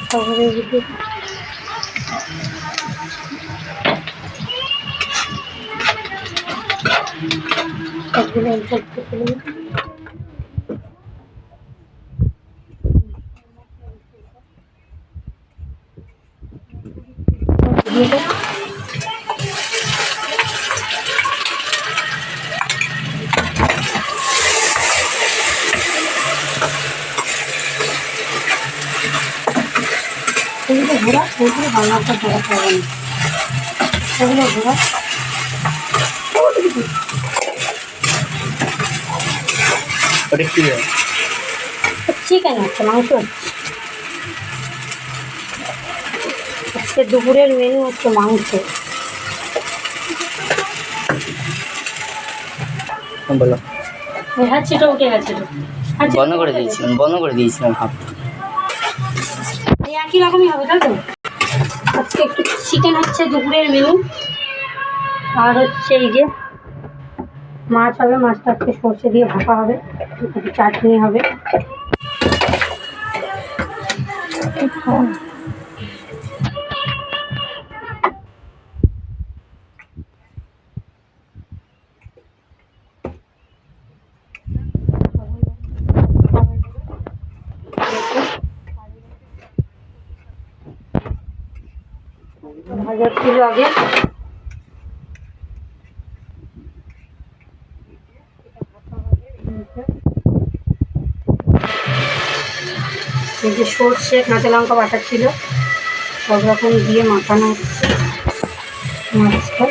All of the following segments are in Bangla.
তারপরে এদিকে সবগুলো অল্প অল্প করে ওগুলো ঘোরা, ওগুলো বাংলাটা ঘোরা পাবে না, ওগুলো ঘোরা চিকেন হচ্ছে, মাংস হচ্ছে। আজকে দুপুরের মেনু হচ্ছে মাংস। বলো। হ্যাঁ, ছিটো উঠে গেছে, বন্ধ করে দিয়েছিলাম হাফ। এই একই রকমই হবে, তাই তো? আজকে একটু চিকেন হচ্ছে দুপুরের মেনু, আর হচ্ছে এই যে মাছ হবে, মাছটা আজকে সর্ষে দিয়ে ভাপা হবে, একটু চাটনি হবে। ভাজা ছিল আগে, এই যে সর্ষে কাঁচা লঙ্কা বাটা ছিল, সব রকম দিয়ে মাখানো হচ্ছে মাছটা।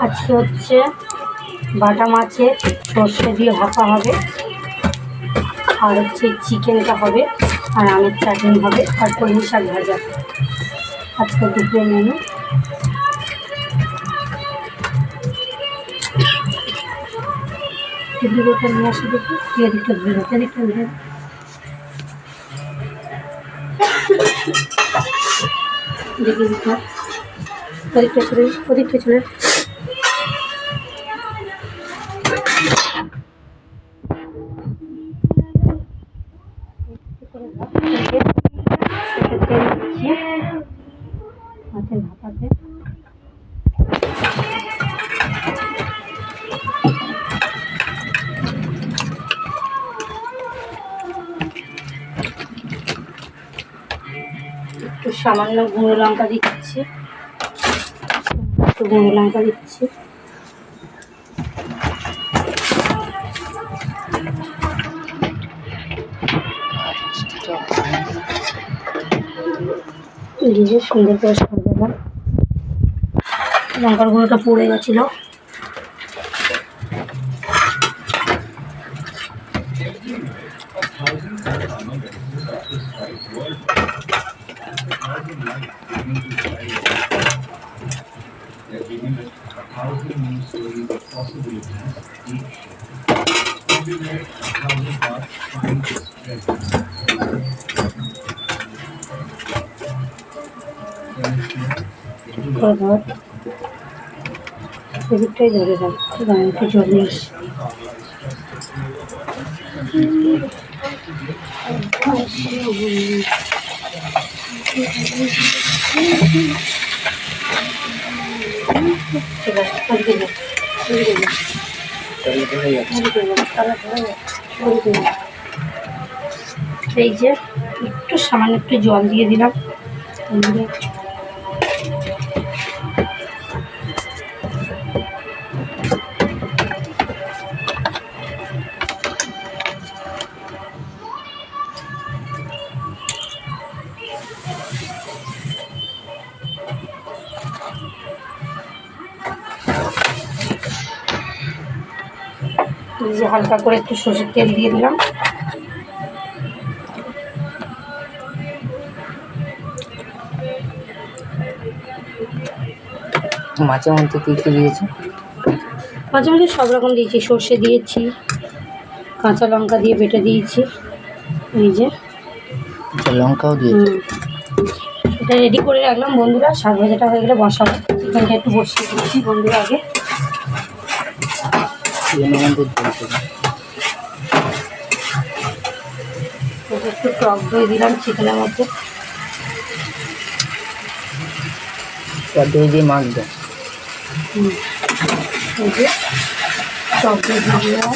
আজকে হচ্ছে বাটা মাছের সর্ষে দিয়ে ভাপা হবে, আর হচ্ছে চিকেনটা হবে, আর আমের চাটনি হবে, আর কলমি শাক ভাজা। আজকে দুপুরের মেনু। ভিডিওটা নিয়ে আসি, দেখি এদিকটা ভিডিও, এদিকটা ভিডিও। দেখি ওদিকটা চলে, ওদিকটা চলে। মাছের ভাপাতে একটু সামান্য গুঁড়ো লঙ্কা দিচ্ছি, একটু গুঁড়ো লঙ্কা দিচ্ছি। দিয়ে সুন্দর করে সাজালাম। লঙ্কার গুঁড়োটা পড়ে গেছিলো। এদিকটাই ধরে যাক, একটু জল এসে এই যে একটু সামান্য একটু জল দিয়ে দিলাম। যে হালকা করে একটু সরষের তেল দিয়ে দিলাম। মাছের মধ্যে কি কি দিয়েছে? মাঝে মাঝে সব রকম দিয়েছি, সর্ষে দিয়েছি, কাঁচা লঙ্কা দিয়ে বেটে দিয়েছি। এই যে লঙ্কাও দিয়েছি। এটা রেডি করে রাখলাম বন্ধুরা। শাক ভাজাটা হয়ে গেলে বসাবো। চিকেনটা একটু বসিয়ে দিচ্ছি বন্ধুরা আগে। একটু টক দই দিলাম চিকেনের মধ্যে। দই দিয়ে মাখবো। এই যে টক দই দিয়ে দিলাম।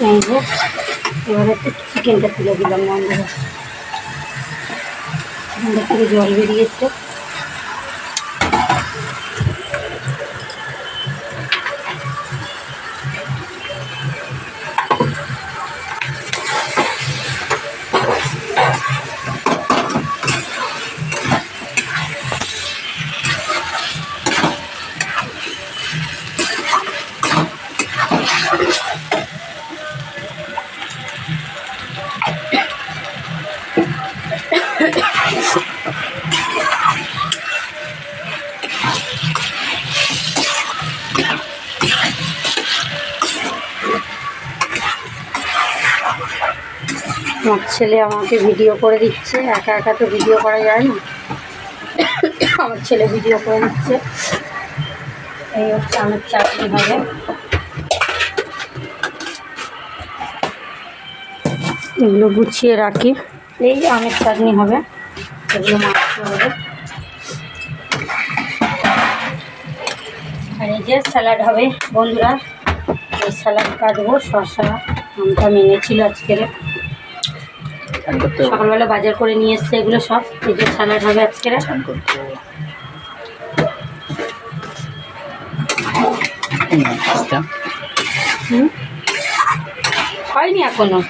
এই যে এবারে একটু চিকেনটা তুলে দিলাম বন্ধুরা। চিকেনটা থেকে জল বেরিয়েছে। আমার ছেলে আমাকে ভিডিও করে দিচ্ছে, একা একা তো ভিডিও করা যায় না। আমার ছেলে ভিডিও করে দিচ্ছে। এই হচ্ছে আমের চাটনি হবে। এগুলো গুছিয়ে রাখি। এই আমের চাটনি হবে, এগুলো মাখতে হবে। আর এই যে স্যালাড হবে বন্ধুরা। এই স্যালাড কাটবো। শসা আমটা মেনেছিল আজকের, সকালবেলা বাজার করে নিয়ে এসছে এগুলো সব। এই যে স্যালাড হবে আজকের। হয়নি এখনো।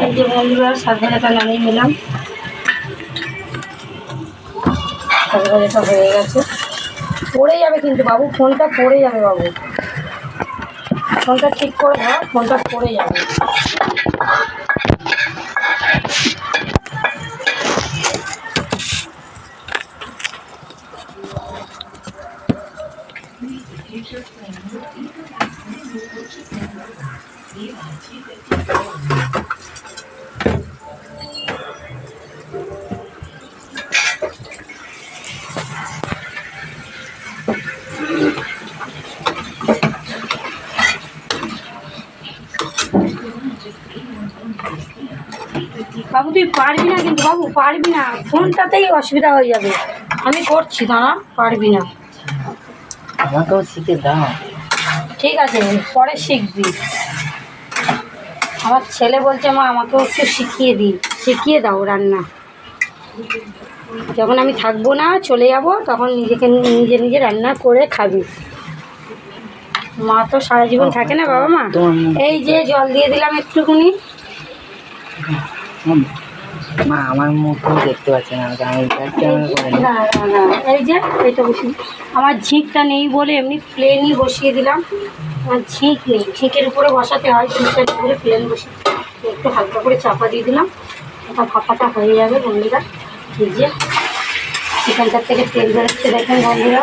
এই যে বন্ধুরা শাক ভাজাটা নামিয়ে নিলাম। শাক ভাজাটা হয়ে গেছে। পড়ে যাবে কিন্তু বাবু, ফোনটা পড়ে যাবে বাবু। ফোনটা ঠিক করে দাও, ফোনটা পড়ে যাবে। বাবু তুই পারবি না কিন্তু বাবু, পারবি না। ফোনটাতেই অসুবিধা হয়ে যাবে। আমি করছি, দাঁড়া। পারবি না। আমাকেও শিখে দাও। ঠিক আছে, পরে শিখবি। আমার ছেলে বলছে মা আমাকেও একটু শিখিয়ে দাও রান্না। যখন আমি থাকবো না, চলে যাব, তখন নিজে রান্না করে খাবি। মা তো সারা জীবন থাকে না বাবা মা। এই যে জল দিয়ে দিলাম একটুখানি। মা আমার মুখও দেখতে পাচ্ছে না, আমি না না না, এই যে এটা বসি। আমার ঝিঁকটা নেই বলে এমনি প্লেনই বসিয়ে দিলাম। আমার ঝিঁক নেই, ঝিঁকের উপরে বসাতে হয়। ঝিঁকটার উপরে প্লেন বসে একটু হালকা করে চাপা দিয়ে দিলাম। এটা ফাঁকাটা হয়ে যাবে বন্ধুরা। এই যে চিকেনটার থেকে তেল বেরোচ্ছে দেখেন বন্ধুরা।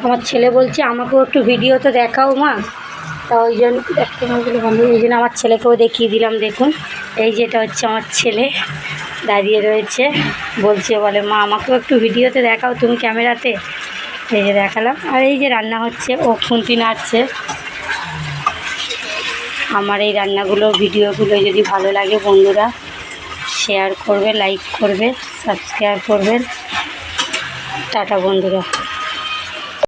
আমার ছেলে বলছে আমাকেও একটু ভিডিও তো দেখাও মা। তা ওই জন্য দেখতে বন্ধু, এই জন্য আমার ছেলেকেও দেখিয়ে দিলাম। দেখুন এই যেটা হচ্ছে আমার ছেলে, দাঁড়িয়ে রয়েছে, বলছে বলে মা আমাকেও একটু ভিডিওতে দেখাও তুমি ক্যামেরাতে। এই যে দেখালাম। আর এই যে রান্না হচ্ছে, ও খুন্তি নাড়ছে। আমার এই রান্নাগুলো ভিডিওগুলো যদি ভালো লাগে বন্ধুরা শেয়ার করবে, লাইক করবে, সাবস্ক্রাইব করবেন। টাটা বন্ধুরা।